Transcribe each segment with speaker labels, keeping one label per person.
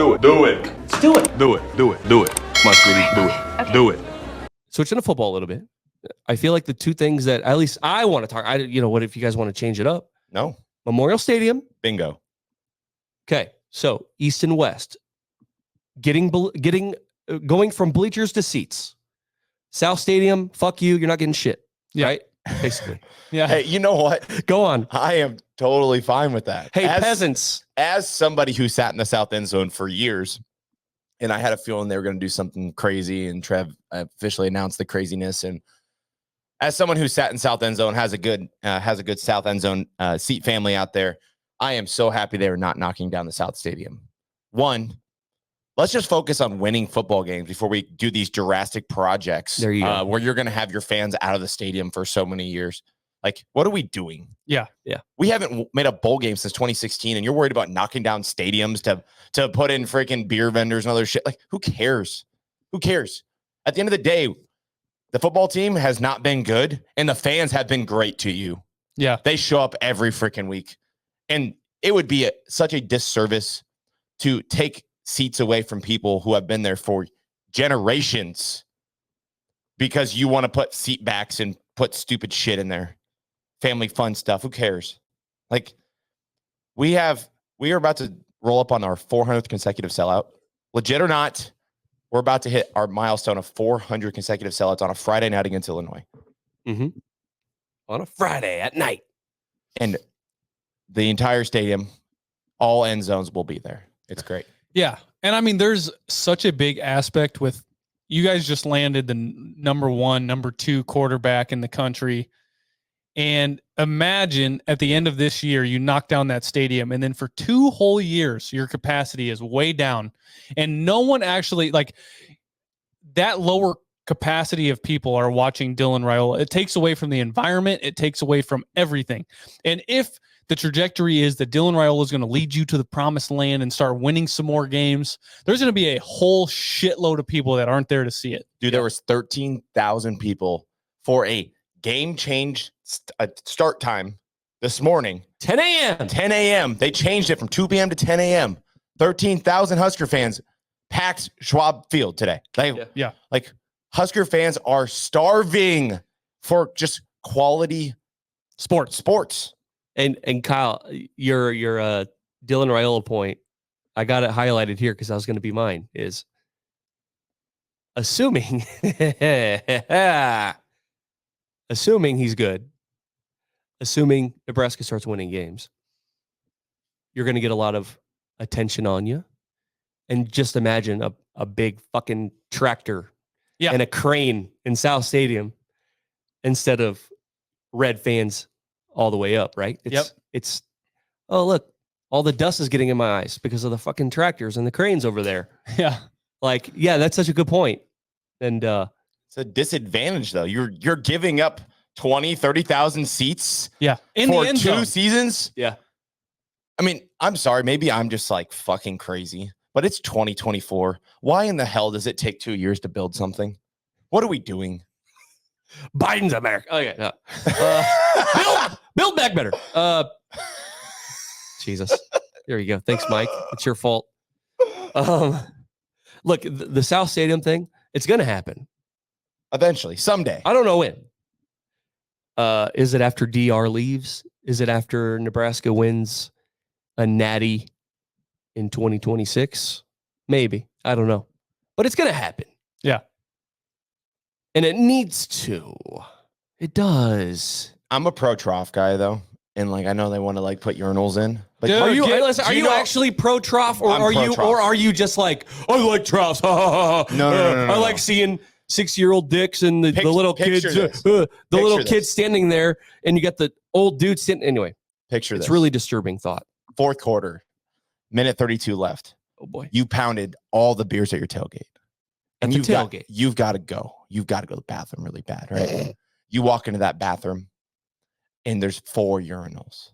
Speaker 1: do it. Do it.
Speaker 2: Let's do it.
Speaker 1: Do it. Do it. Do it. Muscovy, do it.
Speaker 2: Okay.
Speaker 1: Do it.
Speaker 3: Switching to football a little bit. I feel like the two things that at least I want to talk. What if you guys want to change it up?
Speaker 4: No.
Speaker 3: Memorial Stadium.
Speaker 4: Bingo.
Speaker 3: Okay, so East and West, going from bleachers to seats. South Stadium, fuck you. You're not getting shit.
Speaker 5: Yeah.
Speaker 3: Right? Basically.
Speaker 5: Yeah.
Speaker 4: Hey, you know what?
Speaker 3: Go on.
Speaker 4: I am totally fine with that.
Speaker 3: Hey, peasants.
Speaker 4: As somebody who sat in the South End Zone for years, and I had a feeling they were going to do something crazy, and Trev officially announced the craziness. And as someone who sat in South End Zone, has a good South End Zone seat family out there, I am so happy they were not knocking down the South Stadium. One, let's just focus on winning football games before we do these drastic projects
Speaker 3: There you go.
Speaker 4: where you're going to have your fans out of the stadium for so many years. Like, what are we doing?
Speaker 5: Yeah.
Speaker 4: We haven't made a bowl game since 2016, and you're worried about knocking down stadiums to put in freaking beer vendors and other shit. Like, who cares? Who cares? At the end of the day, the football team has not been good, and the fans have been great to you.
Speaker 5: Yeah.
Speaker 4: They show up every freaking week. And it would be such a disservice to take seats away from people who have been there for generations because you want to put seat backs and put stupid shit in there. Family fun stuff. Who cares? Like, we are about to roll up on our 400th consecutive sellout. Legit or not, we're about to hit our milestone of 400 consecutive sellouts on a Friday night against Illinois.
Speaker 3: Mm-hmm. On a Friday at night.
Speaker 4: And the entire stadium, all end zones will be there. It's great.
Speaker 5: Yeah. And I mean, there's such a big aspect with you guys just landed the number 1, number 2 quarterback in the country. And imagine at the end of this year, you knock down that stadium, and then for 2 whole years, your capacity is way down. And no one actually, like, that lower capacity of people are watching Dylan Raiola. It takes away from the environment. It takes away from everything. And if the trajectory is that Dylan Raiola is going to lead you to the promised land and start winning some more games, there's going to be a whole shitload of people that aren't there to see it.
Speaker 4: Dude, there was 13,000 people for a game change start time this morning.
Speaker 3: 10 a.m.
Speaker 4: 10 a.m. They changed it from 2 p.m. to 10 a.m. 13,000 Husker fans packed Schwab Field today. Like, Husker fans are starving for just quality sports.
Speaker 3: And Kyle, your Dylan Raiola point, I got it highlighted here because that was going to be mine, is assuming he's good, assuming Nebraska starts winning games, you're going to get a lot of attention on you. And just imagine a big fucking tractor and a crane in South Stadium instead of red fans all the way up, right? It's oh, look, all the dust is getting in my eyes because of the fucking tractors and the cranes over there.
Speaker 5: Yeah.
Speaker 3: Like, yeah, that's such a good point. And
Speaker 4: it's a disadvantage, though. You're giving up 20, 30,000 seats
Speaker 5: in
Speaker 4: for
Speaker 5: the end
Speaker 4: 2
Speaker 5: zone.
Speaker 4: seasons.
Speaker 3: Yeah.
Speaker 4: I mean, I'm sorry. Maybe I'm just like fucking crazy, but it's 2024. Why in the hell does it take 2 years to build something? What are we doing?
Speaker 3: Biden's America. Okay. No. Build back better. Jesus. There you go. Thanks, Mike. It's your fault. Look, the South Stadium thing, it's going to happen.
Speaker 4: Eventually, someday.
Speaker 3: I don't know when. Is it after DR leaves? Is it after Nebraska wins a natty in 2026? Maybe. I don't know. But it's going to happen.
Speaker 5: Yeah.
Speaker 3: And it needs to. It does.
Speaker 4: I'm a pro trough guy, though. And like, I know they want to like put urinals in. But
Speaker 5: Dude,
Speaker 3: are you actually pro trough, or are you just like, I like troughs? No. I like seeing 6-year-old dicks and the little kids, kids standing there, and you got the old dude standing. Anyway,
Speaker 4: picture this.
Speaker 3: It's really disturbing thought.
Speaker 4: Fourth quarter, minute 32 left.
Speaker 3: Oh boy,
Speaker 4: you pounded all the beers at your tailgate, and you've got to go. You've got to go to the bathroom really bad, right? You walk into that bathroom, and there's 4 urinals.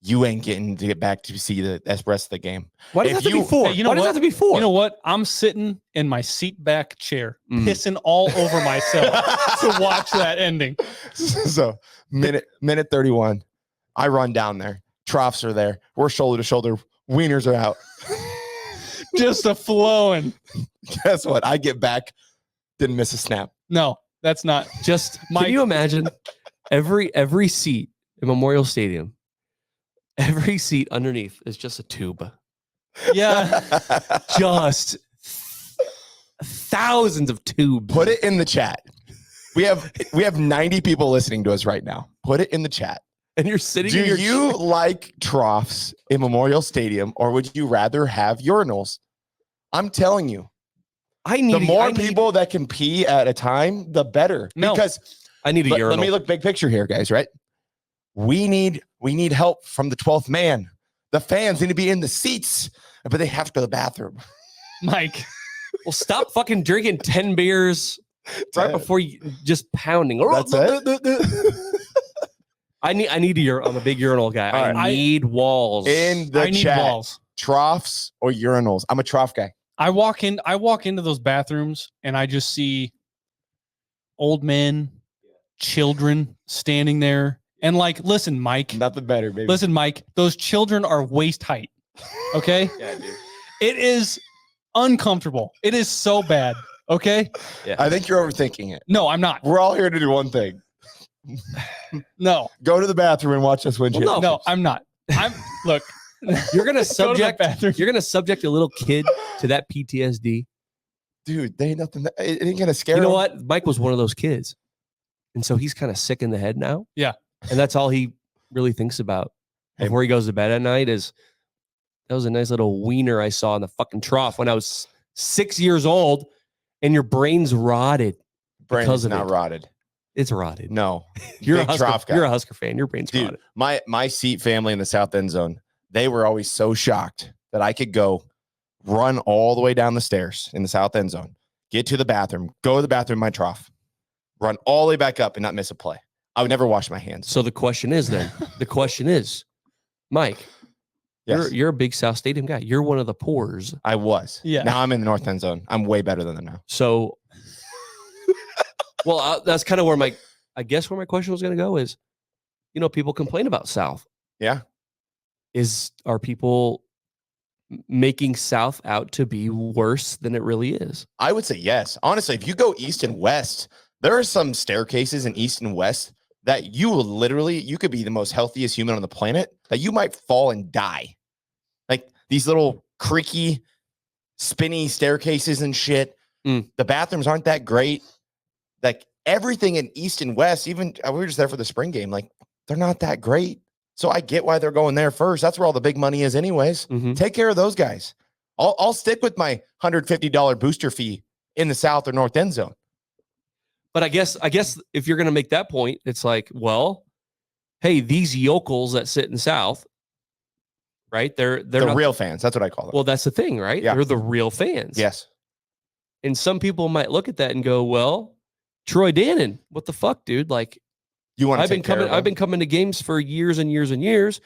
Speaker 4: You ain't getting to get back to see the rest of the game.
Speaker 3: Why does it have to be 4?
Speaker 5: Hey, why does it have to be 4? You know what? I'm sitting in my seat back chair, pissing all over myself to watch that ending.
Speaker 4: So minute 31, I run down there. Troughs are there. We're shoulder to shoulder. Wieners are out.
Speaker 5: Just a flowing.
Speaker 4: Guess what? I get back, didn't miss a snap.
Speaker 5: No, that's not.
Speaker 3: Just
Speaker 5: Mike.
Speaker 3: can you imagine every seat in Memorial Stadium, every seat underneath is just a tube.
Speaker 5: Yeah.
Speaker 3: Just thousands of tubes.
Speaker 4: Put it in the chat. We have 90 people listening to us right now. Put it in the chat.
Speaker 3: And you're sitting
Speaker 4: Do
Speaker 3: in your
Speaker 4: you like troughs in Memorial Stadium, or would you rather have urinals? I'm telling you, the more people that can pee at a time, the better.
Speaker 5: No.
Speaker 4: Because
Speaker 3: I need a urinal.
Speaker 4: let me look big picture here, guys, right? We need help from the 12th man. The fans need to be in the seats, but they have to go to the bathroom.
Speaker 5: Mike.
Speaker 3: Well, stop fucking drinking 10 beers right before you just pounding.
Speaker 4: That's it.
Speaker 3: I need a urinal. I'm a big urinal guy.
Speaker 4: All
Speaker 3: I need walls.
Speaker 4: In the
Speaker 5: I need
Speaker 4: chat,
Speaker 5: walls.
Speaker 4: troughs or urinals? I'm a trough guy.
Speaker 5: I walk into those bathrooms and I just see old men, children standing there. And like, listen, Mike.
Speaker 4: Nothing better, baby.
Speaker 5: Listen, Mike, those children are waist height. Okay?
Speaker 4: Yeah, dude.
Speaker 5: It is uncomfortable. It is so bad. Okay?
Speaker 3: Yeah.
Speaker 4: I think you're overthinking it.
Speaker 5: No, I'm not.
Speaker 4: We're all here to do one thing.
Speaker 5: No.
Speaker 4: Go to the bathroom and watch us win.
Speaker 3: Well,
Speaker 5: No, I'm not. Look.
Speaker 3: You're gonna
Speaker 5: Go to the
Speaker 3: subject
Speaker 5: bathroom.
Speaker 3: you're gonna subject a little kid to that PTSD.
Speaker 4: Dude, they ain't nothing. It ain't gonna scare
Speaker 3: You know
Speaker 4: him.
Speaker 3: what? Mike was one of those kids, and so he's kind of sick in the head now.
Speaker 5: Yeah.
Speaker 3: And that's all he really thinks about
Speaker 4: Hey.
Speaker 3: before he goes to bed at night. Is that was a nice little wiener I saw in the fucking trough when I was 6 years old, and your brain's rotted.
Speaker 4: Brain
Speaker 3: because
Speaker 4: is
Speaker 3: of
Speaker 4: not
Speaker 3: it.
Speaker 4: rotted.
Speaker 3: It's rotted.
Speaker 4: No,
Speaker 3: You're a
Speaker 4: Big trough
Speaker 3: Husker.
Speaker 4: guy.
Speaker 3: You're a Husker fan. Your brain's
Speaker 4: Dude,
Speaker 3: rotted.
Speaker 4: my seat family in the south end zone, they were always so shocked that I could go run all the way down the stairs in the south end zone, get to the bathroom, go to the bathroom in my trough, run all the way back up and not miss a play. I would never wash my hands.
Speaker 3: So the question is, Mike,
Speaker 4: Yes,
Speaker 3: you're a big South Stadium guy. You're one of the poors.
Speaker 4: I was.
Speaker 5: Yeah.
Speaker 4: Now I'm in the north end zone. I'm way better than them now.
Speaker 3: So, well, that's kind of where my question was going to go is, people complain about South.
Speaker 4: Yeah.
Speaker 3: Are people making South out to be worse than it really is?
Speaker 4: I would say yes. Honestly, if you go east and west, there are some staircases in east and west that you could be the most healthiest human on the planet, that you might fall and die. Like these little creaky, spinny staircases and shit.
Speaker 3: Mm.
Speaker 4: The bathrooms aren't that great. Like everything in east and west, even we were just there for the spring game, like they're not that great. So I get why they're going there first. That's where all the big money is anyways.
Speaker 3: Mhm.
Speaker 4: Take care of those guys. I'll stick with my $150 booster fee in the south or north end zone.
Speaker 3: But I guess if you're going to make that point, it's like, well, hey, these yokels that sit in South, right? They're
Speaker 4: The
Speaker 3: not
Speaker 4: real fans. That's what I call them.
Speaker 3: Well, that's the thing, right?
Speaker 4: Yeah.
Speaker 3: They're the real fans.
Speaker 4: Yes.
Speaker 3: And some people might look at that and go, well, Troy Dannen, what the fuck, dude? Like,
Speaker 4: You want to
Speaker 3: I've been coming to games for years and years and years,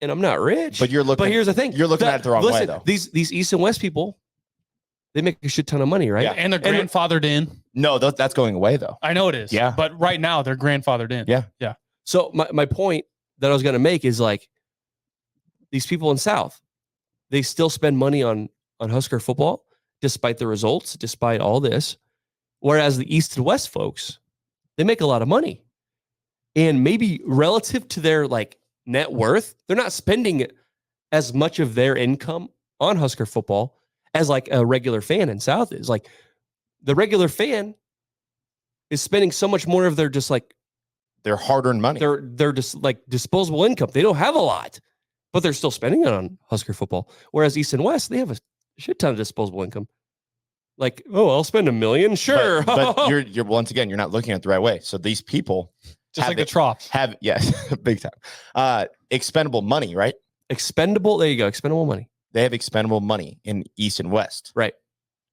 Speaker 3: and I'm not rich.
Speaker 4: But
Speaker 3: But here's the thing.
Speaker 4: You're looking at it the wrong way, though.
Speaker 3: These East and West people, they make a shit ton of money, right?
Speaker 4: Yeah.
Speaker 5: And they're grandfathered in.
Speaker 4: No, that's going away though.
Speaker 5: I know it is.
Speaker 4: Yeah.
Speaker 5: But right now they're grandfathered in.
Speaker 4: Yeah.
Speaker 3: So my point that I was going to make is like, these people in South, they still spend money on Husker football, despite the results, despite all this. Whereas the East and West folks, they make a lot of money. And maybe relative to their like net worth, they're not spending as much of their income on Husker football as like a regular fan in South is. Like the regular fan is spending so much more of their just like
Speaker 4: They're hard-earned money.
Speaker 3: they're just like disposable income. They don't have a lot, but they're still spending it on Husker football. Whereas East and West, they have a shit ton of disposable income. Like, oh, I'll spend $1 million, sure.
Speaker 4: But you're once again, you're not looking at it the right way. So these people
Speaker 5: Just
Speaker 4: have
Speaker 5: like the
Speaker 4: it-
Speaker 5: trough.
Speaker 4: have, yes, big time. Expendable money, right?
Speaker 3: Expendable. There you go. Expendable money.
Speaker 4: They have expendable money in East and West.
Speaker 3: Right.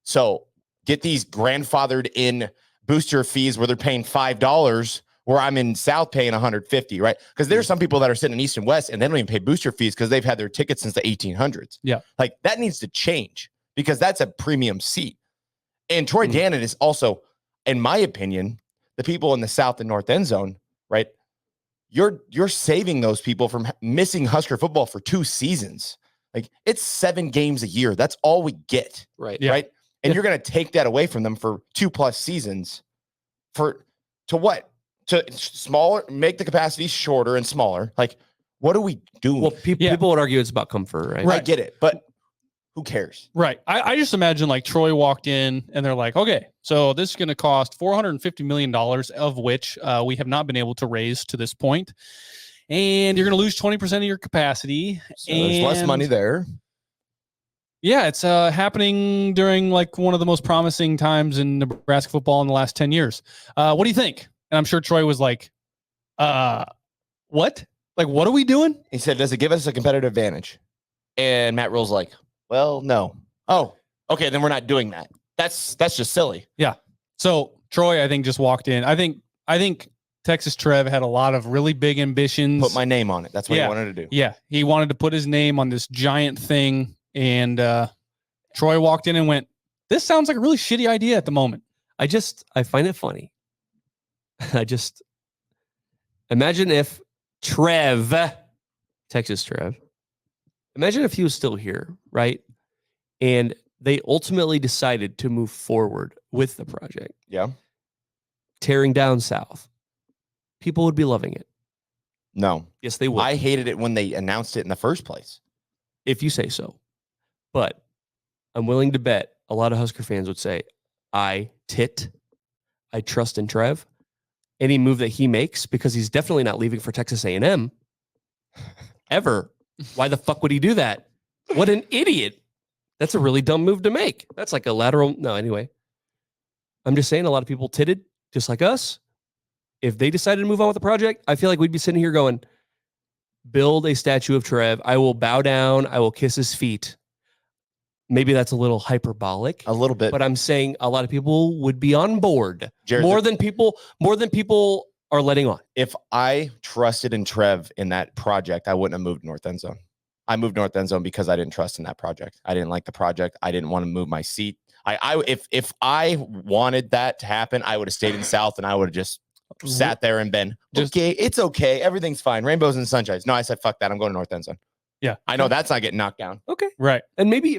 Speaker 4: So get these grandfathered in booster fees where they're paying $5 where I'm in South paying $150, right? Because there's some people that are sitting in East and West and they don't even pay booster fees because they've had their tickets since the 1800s.
Speaker 5: Yeah.
Speaker 4: Like that needs to change because that's a premium seat. And Troy Dannen is also, in my opinion, the people in the South and North end zone, right? You're saving those people from missing Husker football for 2 seasons. Like it's 7 games a year. That's all we get.
Speaker 3: Right.
Speaker 5: Yeah.
Speaker 4: Right. And you're going to take that away from them for 2+ seasons to what? To smaller, make the capacity shorter and smaller. Like, what are we doing?
Speaker 3: Well, people would argue it's about comfort, right?
Speaker 4: I get it, but who cares?
Speaker 5: Right. I just imagine like Troy walked in and they're like, okay, so this is going to cost $450 million, of which we have not been able to raise to this point. And you're going to lose 20% of your capacity.
Speaker 4: So there's less money there.
Speaker 5: Yeah, it's happening during like one of the most promising times in Nebraska football in the last 10 years. What do you think? And I'm sure Troy was like, what? Like, what are we doing?
Speaker 4: He said, does it give us a competitive advantage? And Matt Rule's like, well, no. Oh, okay, then we're not doing that. That's just silly.
Speaker 5: Yeah. So Troy, I think, just walked in. I think Texas Trev had a lot of really big ambitions.
Speaker 4: Put my name on it. That's what he wanted to do.
Speaker 5: Yeah. He wanted to put his name on this giant thing. And Troy walked in and went, this sounds like a really shitty idea at the moment.
Speaker 3: I find it funny. Imagine if Texas Trev, imagine if he was still here, right? And they ultimately decided to move forward with the project.
Speaker 4: Yeah.
Speaker 3: Tearing down South. People would be loving it.
Speaker 4: No.
Speaker 3: Yes, they would.
Speaker 4: I hated it when they announced it in the first place.
Speaker 3: If you say so. But I'm willing to bet a lot of Husker fans would say, I trust in Trev. Any move that he makes, because he's definitely not leaving for Texas A&M ever. Why the fuck would he do that? What an idiot. That's a really dumb move to make. That's like a lateral. No, anyway. I'm just saying a lot of people titted, just like us. If they decided to move on with the project, I feel like we'd be sitting here going, build a statue of Trev. I will bow down. I will kiss his feet. Maybe that's a little hyperbolic.
Speaker 4: A little bit.
Speaker 3: But I'm saying a lot of people would be on board.
Speaker 4: Jared,
Speaker 3: more than people are letting on.
Speaker 4: If I trusted in Trev in that project, I wouldn't have moved North End Zone. I moved North End Zone because I didn't trust in that project. I didn't like the project. I didn't want to move my seat. If I wanted that to happen, I would have stayed in South and I would have just sat there and been okay. It's okay. Everything's fine. Rainbows and sunshines. No, I said fuck that. I'm going to North End Zone.
Speaker 5: Yeah,
Speaker 4: I know that's not getting knocked down.
Speaker 3: Okay,
Speaker 5: right.
Speaker 3: And maybe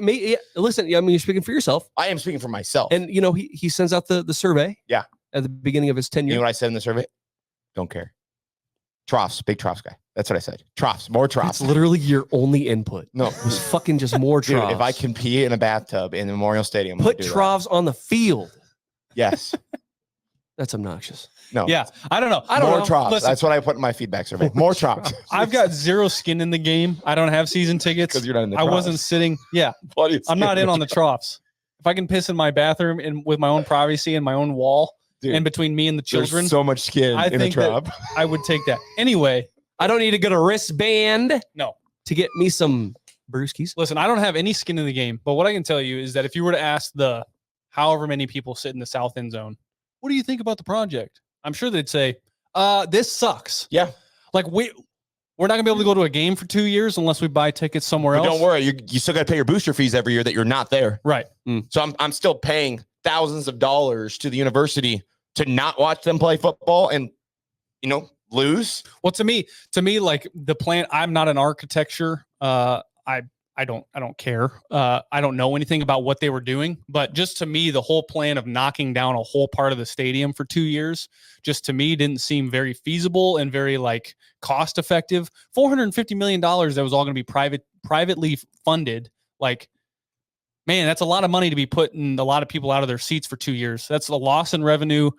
Speaker 3: listen. I mean, you're speaking for yourself.
Speaker 4: I am speaking for myself.
Speaker 3: And you know, he sends out the survey.
Speaker 4: Yeah,
Speaker 3: at the beginning of his tenure.
Speaker 4: You know what I said in the survey? Don't care. Troughs, big troughs guy. That's what I said. Troughs, more troughs.
Speaker 3: That's literally your only input.
Speaker 4: No,
Speaker 3: it was fucking just more troughs.
Speaker 4: Dude, if I can pee in a bathtub in the Memorial Stadium,
Speaker 3: put troughs on the field.
Speaker 4: Yes.
Speaker 3: That's obnoxious.
Speaker 4: No.
Speaker 5: Yeah. I don't know.
Speaker 4: More troughs. Listen, that's what I put in my feedback survey. More troughs.
Speaker 5: I've got zero skin in the game. I don't have season tickets.
Speaker 4: Because you're not in the
Speaker 5: I wasn't sitting. Yeah. I'm not in on the troughs. If I can piss in my bathroom and with my own privacy and my own wall, dude, and between me and the children,
Speaker 4: there's so much skin in a trough.
Speaker 5: I would take that. Anyway,
Speaker 3: I don't need to get a wristband.
Speaker 5: No.
Speaker 3: To get me some brewskis.
Speaker 5: Listen, I don't have any skin in the game, but what I can tell you is that if you were to ask the however many people sit in the South End Zone, what do you think about the project? I'm sure they'd say, this sucks.
Speaker 4: Yeah.
Speaker 5: Like we're not gonna be able to go to a game for 2 years unless we buy tickets somewhere else.
Speaker 4: Don't worry, you still got to pay your booster fees every year that you're not there.
Speaker 5: Right.
Speaker 4: So I'm still paying thousands of dollars to the university to not watch them play football and, lose.
Speaker 5: Well, to me, like the plan, I'm not an architecture. I don't care. I don't know anything about what they were doing, but just to me, the whole plan of knocking down a whole part of the stadium for 2 years, just to me didn't seem very feasible and very like cost effective. $450 million that was all going to be privately funded. Like, man, that's a lot of money to be putting a lot of people out of their seats for 2 years. That's a loss in revenue.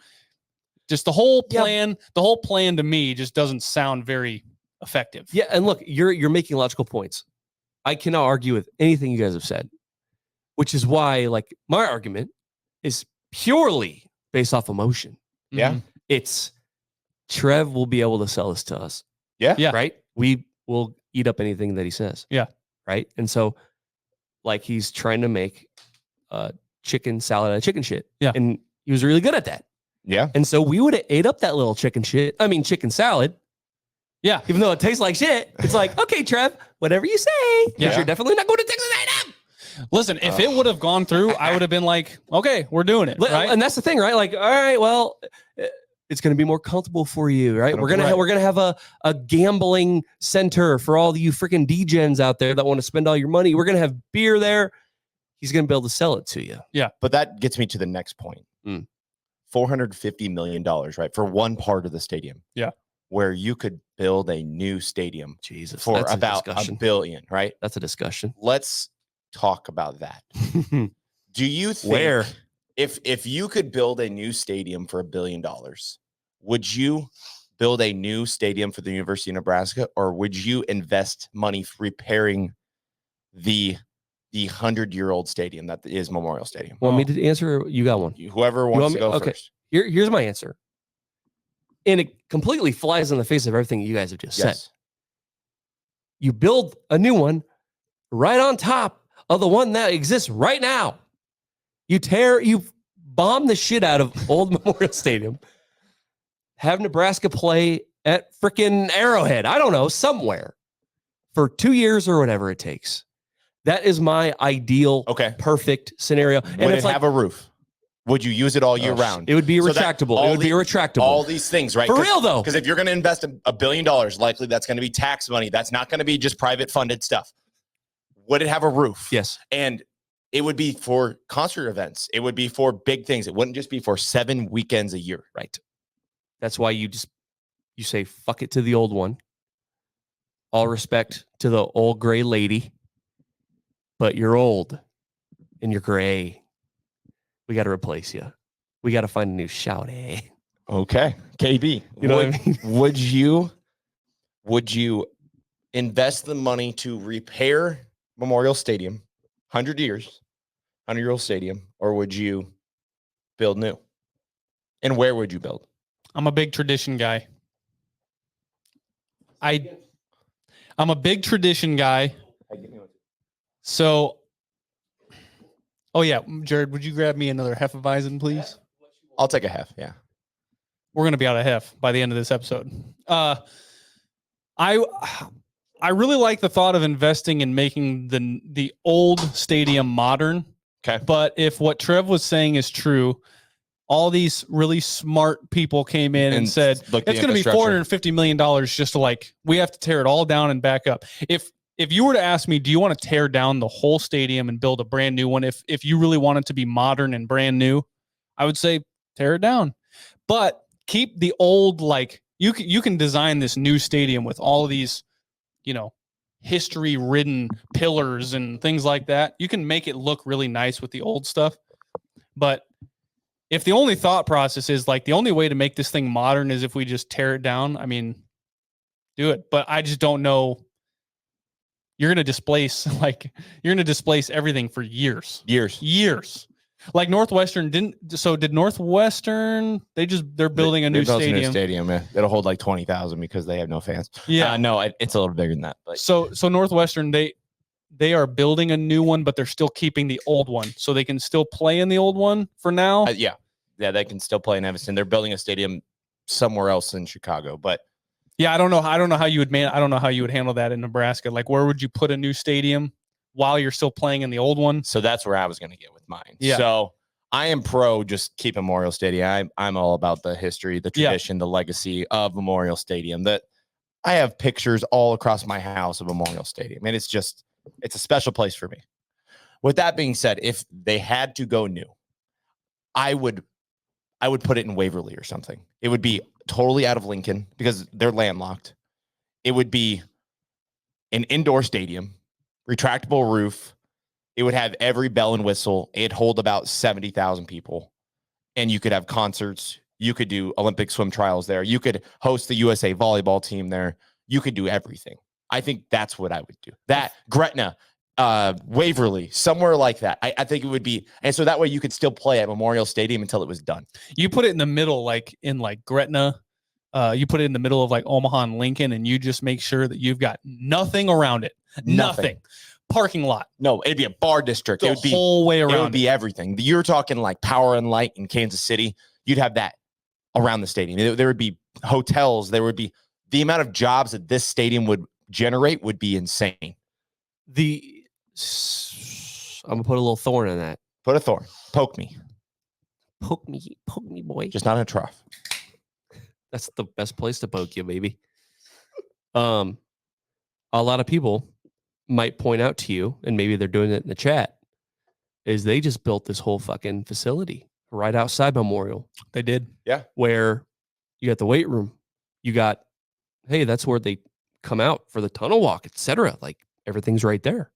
Speaker 5: Just the whole plan, to me just doesn't sound very effective.
Speaker 3: Yeah. And look, you're making logical points. I cannot argue with anything you guys have said, which is why, like, my argument is purely based off emotion.
Speaker 4: Yeah.
Speaker 3: It's Trev will be able to sell this to us.
Speaker 5: Yeah.
Speaker 3: Right. We will eat up anything that he says.
Speaker 5: Yeah.
Speaker 3: Right. And so, like, he's trying to make chicken salad out of chicken shit.
Speaker 5: Yeah.
Speaker 3: And he was really good at that.
Speaker 4: Yeah.
Speaker 3: And so we would have ate up that little chicken salad.
Speaker 5: Yeah.
Speaker 3: Even though it tastes like shit, it's like, okay, Trev, whatever you say.
Speaker 5: Yeah.
Speaker 3: You're definitely not going to Texas A&M.
Speaker 5: Listen, if it would have gone through, I would have been like, okay, we're doing it. Right.
Speaker 3: And that's the thing, right? Like, all right, well, It's going to be more comfortable for you, right? We're
Speaker 4: Right.
Speaker 3: gonna have a gambling center for all you freaking degens out there that want to spend all your money. We're gonna have beer there. He's gonna be able to sell it to you.
Speaker 4: But that gets me to the next point.
Speaker 3: Mm.
Speaker 4: $450 million, right? For one part of the stadium.
Speaker 5: Yeah.
Speaker 4: Where you could build a new stadium
Speaker 3: Jesus,
Speaker 4: for
Speaker 3: that's
Speaker 4: about $1 billion, right?
Speaker 3: That's a discussion.
Speaker 4: Let's talk about that. Do you think
Speaker 3: Where?
Speaker 4: if you could build a new stadium for $1 billion, would you build a new stadium for the University of Nebraska, or would you invest money repairing the 100-year-old stadium that is Memorial Stadium?
Speaker 3: Want me to answer? You got one.
Speaker 4: Whoever wants to go
Speaker 3: Okay.
Speaker 4: first.
Speaker 3: Here's my answer. And it completely flies in the face of everything you guys have just said. You build a new one right on top of the one that exists right now. You bomb the shit out of old Memorial Stadium. Have Nebraska play at freaking Arrowhead. I don't know, somewhere for 2 years or whatever it takes. That is my ideal, perfect scenario. And
Speaker 4: Would
Speaker 3: it's
Speaker 4: it have a roof? Would you use it all year round?
Speaker 3: It would be retractable.
Speaker 4: All these things, right?
Speaker 3: For real, though.
Speaker 4: Because if you're going to invest $1 billion, likely that's going to be tax money. That's not going to be just private funded stuff. Would it have a roof?
Speaker 3: Yes.
Speaker 4: And it would be for concert events. It would be for big things. It wouldn't just be for 7 weekends a year.
Speaker 3: Right. That's why you say, fuck it to the old one. All respect to the old gray lady. But you're old and you're gray. We got to replace you. We got to find a new shouty.
Speaker 4: Okay. KB,
Speaker 3: you know what I mean?
Speaker 4: Would you invest the money to repair Memorial Stadium, 100-year-old stadium, or would you build new? And where would you build?
Speaker 5: I'm a big tradition guy. I'm a big tradition guy. So, oh yeah, Jared, would you grab me another Hefeweizen, please?
Speaker 4: I'll take a half. Yeah,
Speaker 5: we're gonna be out of hef by the end of this episode. I really like the thought of investing in making the old stadium modern.
Speaker 4: Okay,
Speaker 5: but if what Trev was saying is true, all these really smart people came in and said it's going to be $450 million just to we have to tear it all down and back up. If you were to ask me, do you want to tear down the whole stadium and build a brand new one? If you really want it to be modern and brand new, I would say tear it down, but keep the old, you can design this new stadium with all of these, history ridden pillars and things like that. You can make it look really nice with the old stuff. But if the only thought process is the only way to make this thing modern is if we just tear it down, I mean, do it. But I just don't know. You're going to displace everything for years. Like Northwestern did Northwestern, they're building a new stadium.
Speaker 4: Yeah. It'll hold 20,000 because they have no fans.
Speaker 5: Yeah.
Speaker 4: No, it's a little bigger than that. But
Speaker 5: so Northwestern, they are building a new one, but they're still keeping the old one. So they can still play in the old one for now.
Speaker 4: Yeah, they can still play in Evanston. They're building a stadium somewhere else in Chicago, but
Speaker 5: yeah, I don't know how you would handle that in Nebraska. Where would you put a new stadium while you're still playing in the old one?
Speaker 4: So that's where I was going to get with mine.
Speaker 5: Yeah.
Speaker 4: So I am pro just keep Memorial Stadium. I'm all about the history, the tradition, the legacy of Memorial Stadium. That I have pictures all across my house of Memorial Stadium, and it's a special place for me. With that being said, if they had to go new, I would put it in Waverly or something. It would be totally out of Lincoln because they're landlocked. It would be an indoor stadium, retractable roof. It would have every bell and whistle. It'd hold about 70,000 people. And you could have concerts. You could do Olympic swim trials there. You could host the USA volleyball team there. You could do everything. I think that's what I would do. That, Gretna, Waverly, somewhere like that. I think it would be, and so that way you could still play at Memorial Stadium until it was done.
Speaker 5: You put it in the middle, in Gretna. You put it in the middle of Omaha and Lincoln, and you just make sure that you've got nothing around it. Nothing. Parking lot.
Speaker 4: No, it'd be a bar district.
Speaker 5: It would be whole way around.
Speaker 4: It would be everything. You're talking Power and Light in Kansas City. You'd have that around the stadium. There would be hotels. There would be the amount of jobs that this stadium would generate would be insane.
Speaker 3: I'm gonna put a little thorn in that.
Speaker 4: Put a thorn. Poke me.
Speaker 3: Poke me, boy.
Speaker 4: Just not in a trough.
Speaker 3: That's the best place to poke you, baby. A lot of people might point out to you, and maybe they're doing it in the chat, is they just built this whole fucking facility right outside Memorial.
Speaker 5: They did.
Speaker 3: Where you got the weight room, you got, hey, that's where they come out for the tunnel walk, etc. Like everything's right there.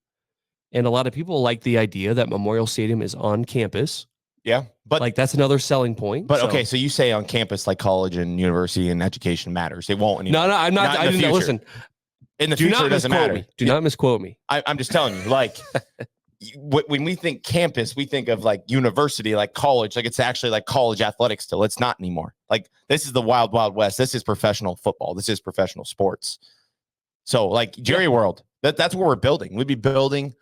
Speaker 3: And a lot of people like the idea that Memorial Stadium is on campus.
Speaker 4: Yeah. But
Speaker 3: Like that's another selling point.
Speaker 4: But okay, so you say on campus, like college and university and education matters. It won't anymore.
Speaker 3: No, I'm not.
Speaker 4: Not
Speaker 3: I
Speaker 4: in the
Speaker 3: didn't
Speaker 4: future.
Speaker 3: listen.
Speaker 4: In the
Speaker 3: Do
Speaker 4: future,
Speaker 3: not
Speaker 4: it doesn't
Speaker 3: misquote
Speaker 4: matter.
Speaker 3: me. Do not misquote me.
Speaker 4: I'm just telling you, like, when we think campus, we think of like university, like college, like it's actually like college athletics still. It's not anymore. Like this is the wild, wild west. This is professional football. This is professional sports. So like Jerry World, that's what we're building. We'd be building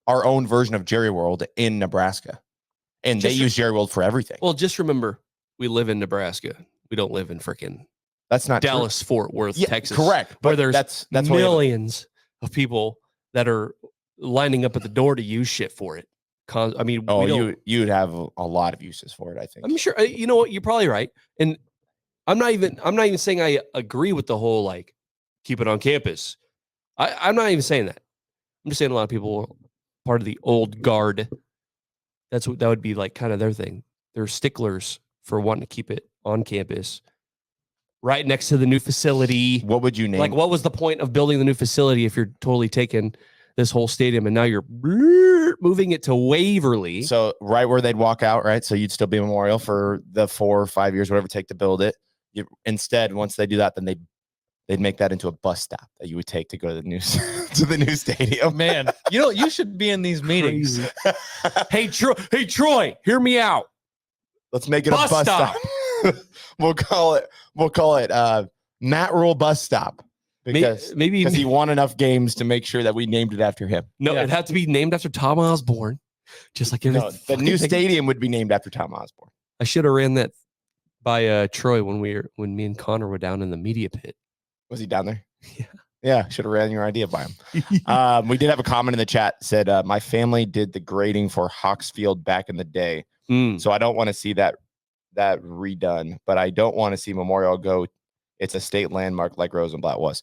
Speaker 4: our own version of Jerry World in Nebraska. And they use Jerry World for everything.
Speaker 3: Well, just remember, we live in Nebraska. We don't live in freaking
Speaker 4: That's not
Speaker 3: Dallas, Fort Worth, Texas.
Speaker 4: Correct.
Speaker 3: Where
Speaker 4: But
Speaker 3: there's
Speaker 4: that's
Speaker 3: millions of people that are lining up at the door to use shit for it. I mean,
Speaker 4: you'd have a lot of uses for it, I think.
Speaker 3: I'm sure. You know what? You're probably right. And I'm not even saying I agree with the whole like keep it on campus. I'm not even saying that. I'm just saying a lot of people are part of the old guard. That would be like kind of their thing. They're sticklers for wanting to keep it on campus, right next to the new facility.
Speaker 4: What would you name?
Speaker 3: Like, what was the point of building the new facility if you're totally taking this whole stadium and now you're moving it to Waverly?
Speaker 4: So right where they'd walk out, right? So you'd still be Memorial for the 4 or 5 years, whatever it take to build it. Instead, once they do that, then they'd make that into a bus stop that you would take to go to the new to the new stadium.
Speaker 5: Man, you should be in these meetings.
Speaker 3: Hey, Troy, hear me out.
Speaker 4: Let's make it a bus stop. We'll call it Matt Rule Bus Stop. Because he won enough games to make sure that we named it after him.
Speaker 3: No, it had to be named after Tom Osborne. Just like
Speaker 4: the new stadium would be named after Tom Osborne.
Speaker 3: I should have ran that by Troy when me and Connor were down in the media pit.
Speaker 4: Was he down there?
Speaker 3: Yeah.
Speaker 4: Yeah, should have ran your idea by him. We did have a comment in the chat said, my family did the grading for Hawksfield back in the day. So I don't want to see that redone, but I don't want to see Memorial go. It's a state landmark like Rosenblatt was.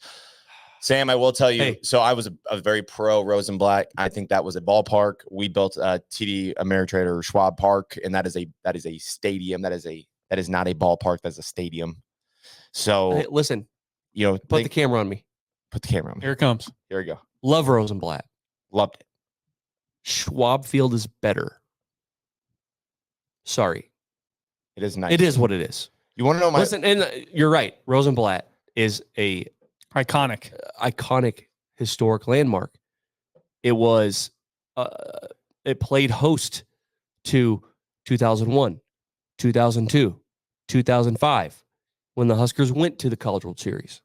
Speaker 4: Sam, I will tell you. So I was a very pro Rosenblatt. I think that was a ballpark. We built TD Ameritrade or Schwab Park, and that is a stadium. That is not a ballpark. That's a stadium. So
Speaker 3: hey, listen, put the camera on me.
Speaker 4: Put the camera on me.
Speaker 5: Here it comes.
Speaker 4: Here we go.
Speaker 3: Love Rosenblatt.
Speaker 4: Loved it.
Speaker 3: Schwab Field is better. Sorry.
Speaker 4: It is nice.
Speaker 3: It is what it is.
Speaker 4: You want to know my...
Speaker 3: Listen, and you're right. Rosenblatt is a iconic historic landmark. It was it played host to 2001, 2002, 2005 when the Huskers went to the College World Series.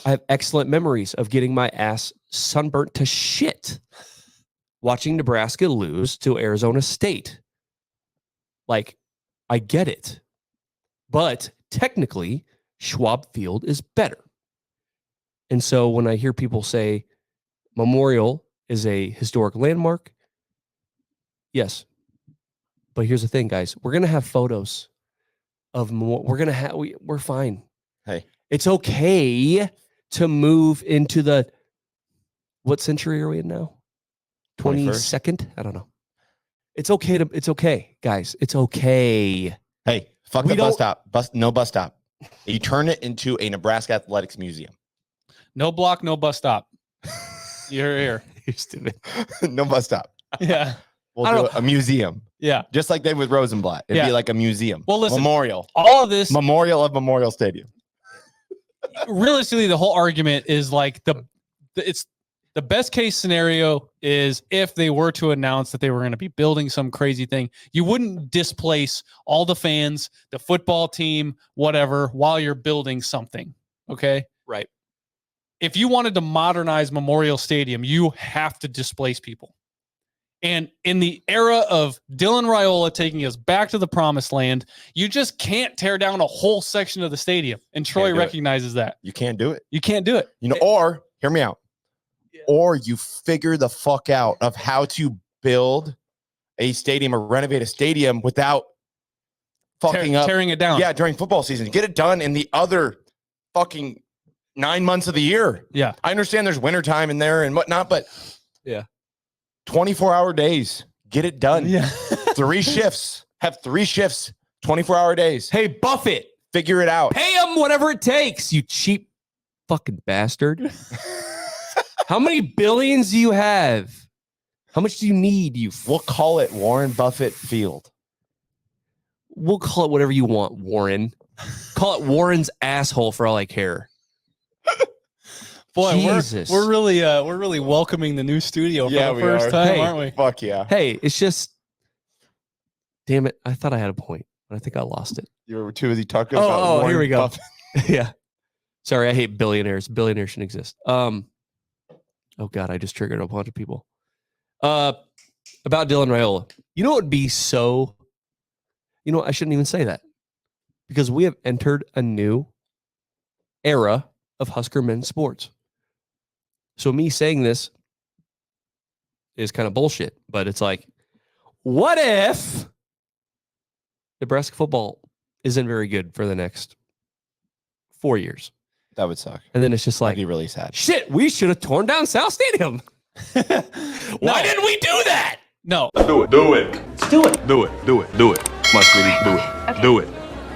Speaker 3: I have excellent memories of getting my ass sunburnt to shit watching Nebraska lose to Arizona State. Like, I get it. But technically, Schwab Field is better. And so when I hear people say Memorial is a historic landmark, yes. But here's the thing, guys. We're going to have photos of we're fine.
Speaker 4: Hey.
Speaker 3: It's okay to move into the, what century are we in now? 22nd? I don't know. It's okay, guys. It's okay.
Speaker 4: Hey, fuck the bus stop. No bus stop. You turn it into a Nebraska Athletics museum.
Speaker 5: No block, no bus stop. You're here.
Speaker 3: You're stupid.
Speaker 4: No bus stop.
Speaker 5: Yeah.
Speaker 4: We'll do a museum.
Speaker 5: Yeah.
Speaker 4: Just like they did with Rosenblatt. It'd be like a museum.
Speaker 5: Well, listen.
Speaker 4: Memorial.
Speaker 5: All of this.
Speaker 4: Memorial of Memorial Stadium.
Speaker 5: Realistically, the whole argument is like it's the best case scenario is if they were to announce that they were going to be building some crazy thing, you wouldn't displace all the fans, the football team, whatever, while you're building something. Okay.
Speaker 3: Right.
Speaker 5: If you wanted to modernize Memorial Stadium, you have to displace people. And in the era of Dylan Raiola taking us back to the promised land, you just can't tear down a whole section of the stadium. And Troy recognizes that.
Speaker 4: You can't do it.
Speaker 5: You can't do it.
Speaker 4: Or hear me out. Yeah. Or you figure the fuck out of how to build a stadium or renovate a stadium without fucking up.
Speaker 5: Tearing it down.
Speaker 4: Yeah, during football season. Get it done in the other fucking 9 months of the year.
Speaker 5: Yeah.
Speaker 4: I understand there's wintertime in there and whatnot, but
Speaker 3: Yeah.
Speaker 4: 24-hour days. Get it done.
Speaker 5: Yeah.
Speaker 4: 3 shifts. Have 3 shifts, 24-hour days.
Speaker 3: Hey, Buffett,
Speaker 4: Figure it out.
Speaker 3: pay him whatever it takes, you cheap fucking bastard. How many billions do you have? How much do you need?
Speaker 4: We'll call it Warren Buffett Field.
Speaker 3: We'll call it whatever you want, Warren. Call it Warren's asshole for all I care.
Speaker 5: Boy,
Speaker 3: Jesus.
Speaker 5: we're really welcoming the new studio for the first time,
Speaker 3: Hey.
Speaker 5: aren't we?
Speaker 4: Fuck yeah.
Speaker 3: Hey, it's just, damn it. I thought I had a point, but I think I lost it.
Speaker 4: You were too busy talking
Speaker 3: Oh,
Speaker 4: about Warren
Speaker 3: here we go.
Speaker 4: Buffett.
Speaker 3: Yeah. Sorry, I hate billionaires. Billionaires shouldn't exist. Oh God, I just triggered a bunch of people. About Dylan Raiola. You know what would be so, I shouldn't even say that. Because we have entered a new era of Husker men's sports. So me saying this is kind of bullshit, but it's like, what if Nebraska football isn't very good for the next 4 years?
Speaker 4: That would suck.
Speaker 3: And then it's just
Speaker 4: That'd
Speaker 3: like,
Speaker 4: be really sad.
Speaker 3: shit, we should have torn down South Stadium. Why didn't we do that?
Speaker 5: No.
Speaker 1: Do it. Do it.
Speaker 2: Let's do it.
Speaker 1: Do it. Do it. Do it. Muscovy, do it. Do it.